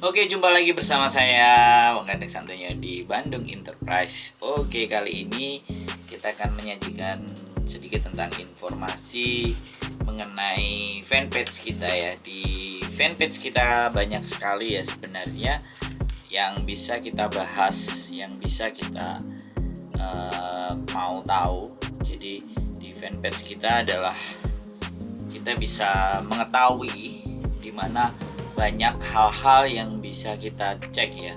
Oke, jumpa lagi bersama saya Menggandeng Santunya di Bandung Enterprise. Oke, kali ini kita akan menyajikan sedikit tentang informasi mengenai fanpage kita ya. Di fanpage kita banyak sekali ya sebenarnya yang bisa kita bahas, yang bisa kita mau tahu. Jadi di fanpage kita adalah kita bisa mengetahui di mana banyak hal-hal yang bisa kita cek ya,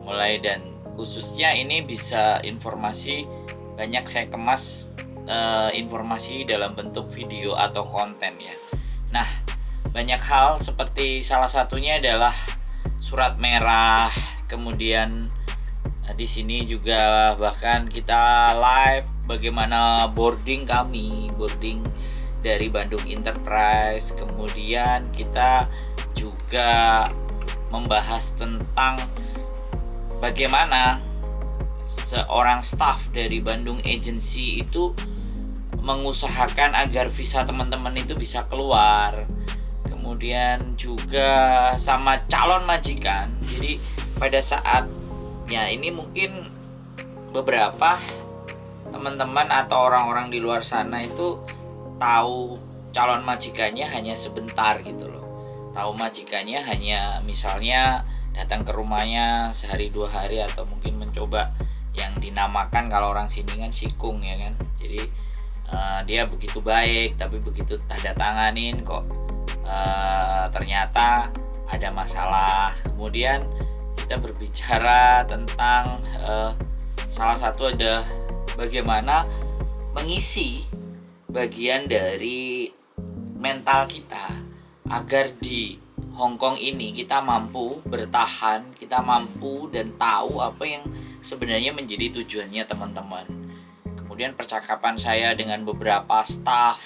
mulai dan khususnya ini bisa informasi banyak saya kemas informasi dalam bentuk video atau konten ya. Nah, banyak hal seperti salah satunya adalah surat merah, kemudian di sini juga bahkan kita live bagaimana boarding dari Bandung Enterprise, kemudian kita juga membahas tentang bagaimana seorang staff dari Bandung Agency itu mengusahakan agar visa teman-teman itu bisa keluar. Kemudian juga sama calon majikan. Jadi pada saat ya ini mungkin beberapa teman-teman atau orang-orang di luar sana itu tahu calon majikannya hanya sebentar gitu loh. Tahu majikannya hanya misalnya datang ke rumahnya sehari 2 hari atau mungkin mencoba yang dinamakan kalau orang sini kan sikung ya kan. Jadi dia begitu baik, tapi begitu tanda tanganin kok ternyata ada masalah. Kemudian kita berbicara tentang salah satu ada bagaimana mengisi bagian dari mental kita agar di Hong Kong ini kita mampu bertahan, kita mampu dan tahu apa yang sebenarnya menjadi tujuannya teman-teman. Kemudian percakapan saya dengan beberapa staff,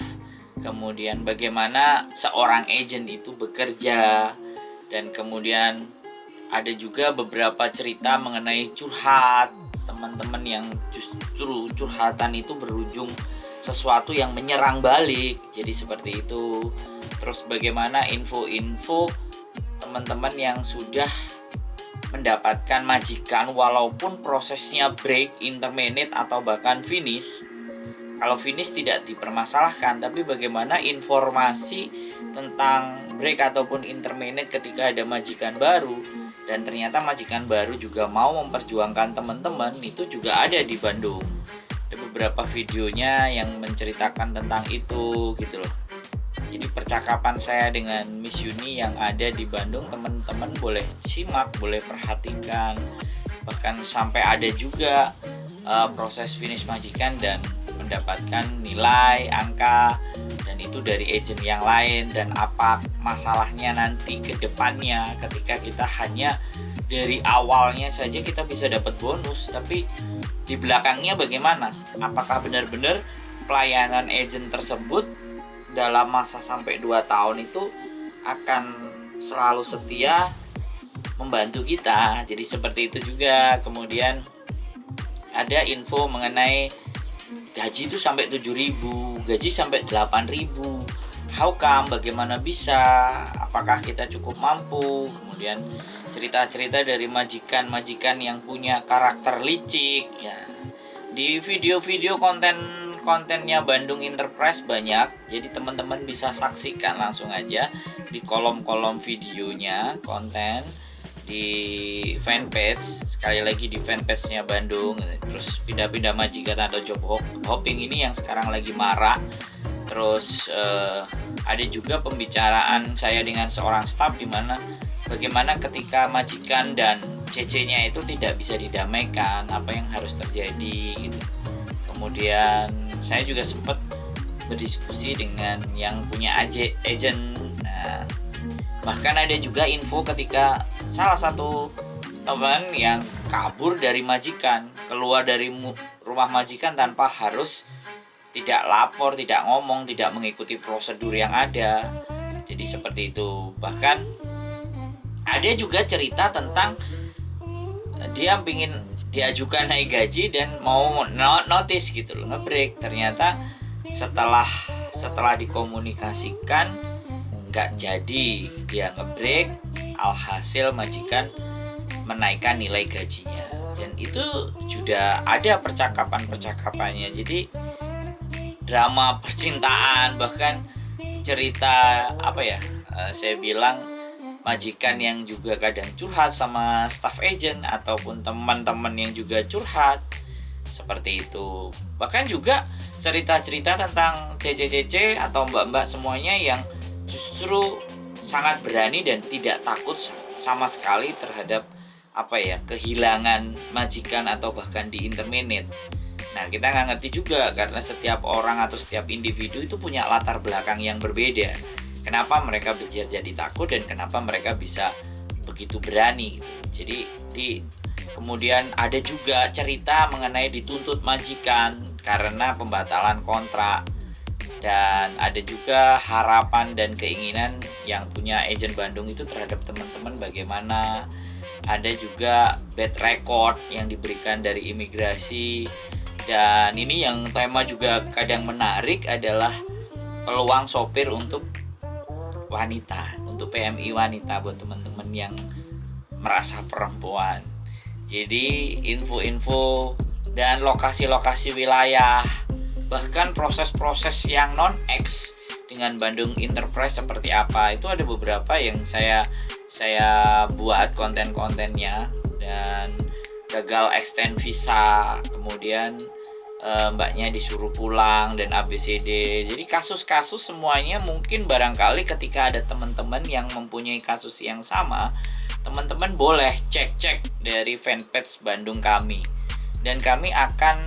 kemudian bagaimana seorang agent itu bekerja, dan kemudian ada juga beberapa cerita mengenai curhat teman-teman yang justru curhatan itu berujung sesuatu yang menyerang balik. Jadi seperti itu. Terus bagaimana info-info teman-teman yang sudah mendapatkan majikan walaupun prosesnya break, interminate atau bahkan finish. Kalau finish tidak dipermasalahkan, tapi bagaimana informasi tentang break ataupun interminate ketika ada majikan baru dan ternyata majikan baru juga mau memperjuangkan teman-teman, itu juga ada di Bandung. Ada beberapa videonya yang menceritakan tentang itu gitu loh. Jadi percakapan saya dengan Miss Yuni yang ada di Bandung, teman-teman boleh simak, boleh perhatikan. Bahkan sampai ada juga proses finish majikan dan mendapatkan nilai, angka, dan itu dari agent yang lain, dan apa masalahnya nanti ke depannya ketika kita hanya dari awalnya saja kita bisa dapat bonus, tapi di belakangnya bagaimana? Apakah benar-benar pelayanan agent tersebut dalam masa sampai 2 tahun itu akan selalu setia membantu kita? Jadi seperti itu juga. Kemudian ada info mengenai gaji itu sampai 7.000, gaji sampai 8.000. How come? Bagaimana bisa? Apakah kita cukup mampu? Kemudian cerita-cerita dari majikan-majikan yang punya karakter licik ya. Di video-video kontennya Bandung Enterprise banyak. Jadi teman-teman bisa saksikan langsung aja di kolom-kolom videonya, konten di fanpage. Sekali lagi di fanpage-nya Bandung. Terus pindah-pindah majikan atau job hopping ini yang sekarang lagi marak. Terus ada juga pembicaraan saya dengan seorang staff di mana bagaimana ketika majikan dan CC-nya itu tidak bisa didamaikan, apa yang harus terjadi gitu. Kemudian saya juga sempat berdiskusi dengan yang punya agent. Nah, bahkan ada juga info ketika salah satu teman yang kabur dari majikan, keluar dari rumah majikan tanpa harus tidak lapor, tidak ngomong, tidak mengikuti prosedur yang ada. Jadi seperti itu. Bahkan ada juga cerita tentang dia ingin diajukan naik gaji dan mau notice gitu loh, ngebreak. Ternyata setelah dikomunikasikan nggak jadi dia ngebreak, alhasil majikan menaikkan nilai gajinya. Dan itu sudah ada percakapan-percakapannya. Jadi drama percintaan, bahkan cerita saya bilang majikan yang juga kadang curhat sama staff agent ataupun teman-teman yang juga curhat seperti itu. Bahkan juga cerita-cerita tentang CC atau mbak-mbak semuanya yang justru sangat berani dan tidak takut sama sekali terhadap kehilangan majikan atau bahkan di-interminate. Nah, kita nggak ngerti juga karena setiap orang atau setiap individu itu punya latar belakang yang berbeda. Kenapa mereka jadi takut dan kenapa mereka bisa begitu berani. Jadi kemudian ada juga cerita mengenai dituntut majikan karena pembatalan kontrak. Dan ada juga harapan dan keinginan yang punya agent Bandung itu terhadap teman-teman bagaimana. Ada juga bad record yang diberikan dari imigrasi. Dan ini yang tema juga kadang menarik adalah peluang sopir untuk wanita, untuk PMI wanita buat teman-teman yang merasa perempuan. Jadi info-info dan lokasi-lokasi wilayah, bahkan proses-proses yang non-X dengan Bandung Enterprise seperti apa, itu ada beberapa yang saya buat konten-kontennya. Dan gagal extend visa, kemudian mbaknya disuruh pulang dan ABCD. Jadi kasus-kasus semuanya mungkin barangkali ketika ada teman-teman yang mempunyai kasus yang sama, teman-teman boleh cek dari fanpage Bandung kami, dan kami akan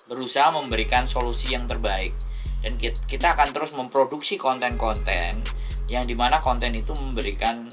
berusaha memberikan solusi yang terbaik. Dan kita akan terus memproduksi konten-konten yang dimana konten itu memberikan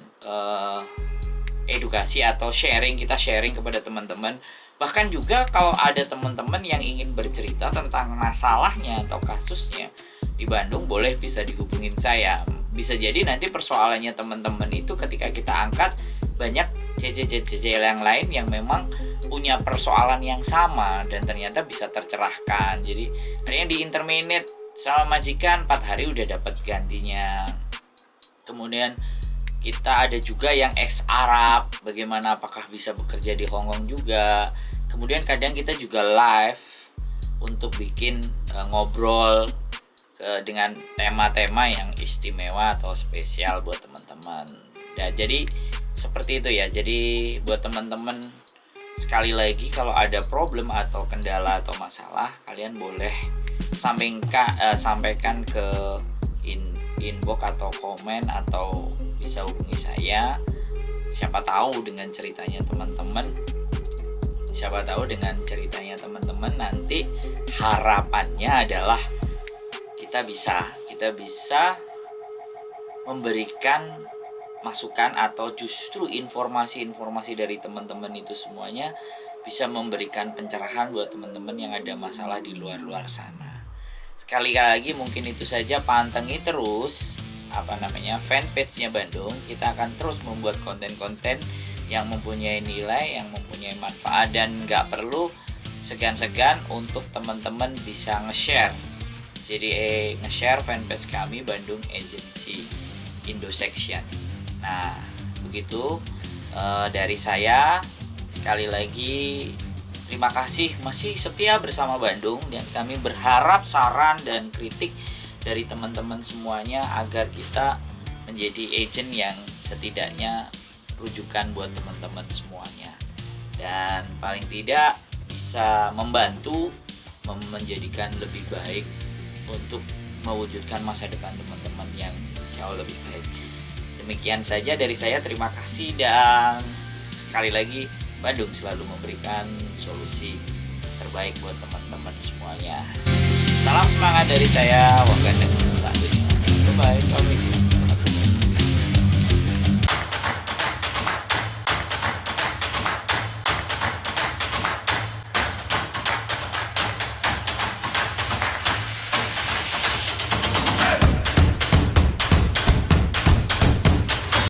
edukasi atau kita sharing kepada teman-teman. Bahkan juga kalau ada teman-teman yang ingin bercerita tentang masalahnya atau kasusnya di Bandung, boleh bisa dihubungin saya. Bisa jadi nanti persoalannya teman-teman itu ketika kita angkat, banyak CC yang lain yang memang punya persoalan yang sama dan ternyata bisa tercerahkan. Jadi ada yang di-interminate sama majikan 4 hari udah dapat gantinya. Kemudian kita ada juga yang ex-Arab, bagaimana apakah bisa bekerja di Hong Kong juga. Kemudian kadang kita juga live untuk bikin ngobrol dengan tema-tema yang istimewa atau spesial buat teman-teman. Dan jadi seperti itu ya. Jadi buat teman-teman, sekali lagi kalau ada problem atau kendala atau masalah, kalian boleh sampaikan ke inbox atau komen atau bisa hubungi saya. Siapa tahu dengan ceritanya teman-teman nanti harapannya adalah kita bisa memberikan masukan atau justru informasi-informasi dari teman-teman itu semuanya bisa memberikan pencerahan buat teman-teman yang ada masalah di luar sana. Sekali lagi mungkin itu saja, pantengin terus fanpage-nya Bandung. Kita akan terus membuat konten-konten yang mempunyai nilai, yang mempunyai manfaat, dan nggak perlu segan-segan untuk teman-teman bisa nge-share. Jadi nge-share fanpage kami Bandung Agency Indo Section. Nah, begitu dari saya. Sekali lagi terima kasih masih setia bersama Bandung, dan kami berharap saran dan kritik dari teman-teman semuanya agar kita menjadi agent yang setidaknya rujukan buat teman-teman semuanya, dan paling tidak bisa membantu menjadikan lebih baik untuk mewujudkan masa depan teman-teman yang jauh lebih baik. Demikian saja dari saya, terima kasih, dan sekali lagi Bandung selalu memberikan solusi terbaik buat teman-teman semuanya. Salam semangat dari saya, Wakanda. Bye bye.